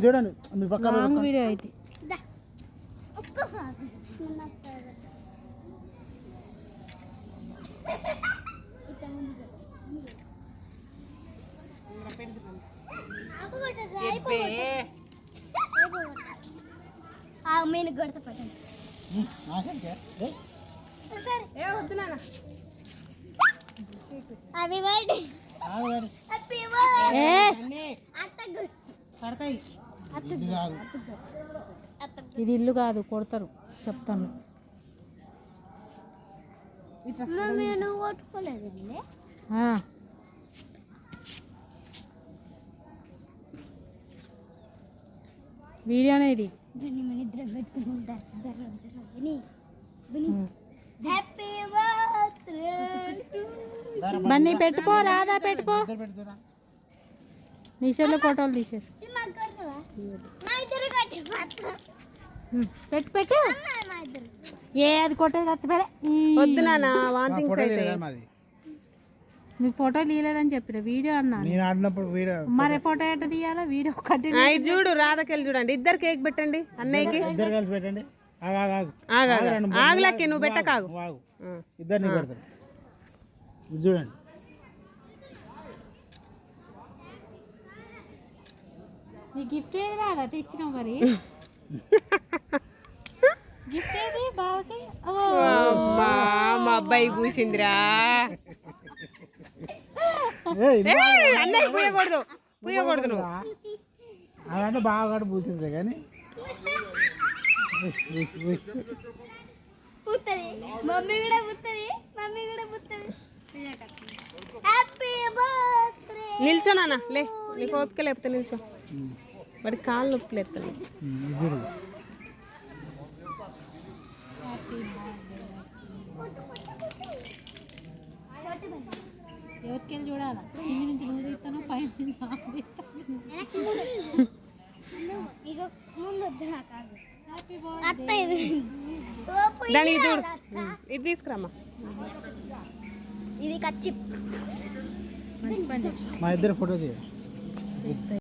చూడండి మీ పక్క long video అయితే నేను కొడతా పట్టండి హ్యాపీ బర్త్డే హ్యాపీ బర్త్డే ఇది ఇల్లు కాదు కొడతారు చెప్తాను. నువ్వు కొట్టుకోలేదండి వీడియోనే ఇది. ఇద్దరం పెట్టుకుంటారు హ్యాపీ బర్త్డే బన్నీ పెట్టుకో రాదా పెట్టుకో నిషేలో ఫోటోలు తీసేసి పెట్టు పెట్టు ఏ అది కొట్టేది కత్తిపడే వద్దు నాన్న వాంతింగ్స్ అయితే మీ ఫోటో తీయలేదని చెప్పిన వీడియో అన్నాను. మరి ఫోటో ఎట్ట తీయాలా వీడియో కట్టి చూడు రాధకెళ్ళి చూడండి. ఇద్దరు కేక్ పెట్టండి అన్నయ్యకి. ఇద్దరు కలిసి పెట్టండి. ఆగులకి నువ్వు పెట్టకాగు ఇద్దరిని పెడతారు చూడండి. నీ గిఫ్ట్ ఏది రాదా తెచ్చినావు మరి గిఫ్ట్ ఏది బావకి? మా అబ్బాయి కూసిందిరా. అన్నయ్య పూయకూడదు పూయకూడదు నువ్వు. అదంటే బాగా పూసింది కానీ మమ్మీ కూడా పుత్తది హ్యాపీ బర్త్డే నిల్చో నాన్న లే నీకు ఓపిక లేకపోతే నిల్చో. వాడి కాళ్ళు నొప్పి లేస్తాను. ఎవరికెళ్ళి చూడాలా? కింది నుంచి నువ్వు తీస్తాను పై నుంచి దాని ఇది ఇది తీసుకురామ్మా. ఇది కచ్చి మంచి పని మా ఇద్దరు ఫోటో తీయ.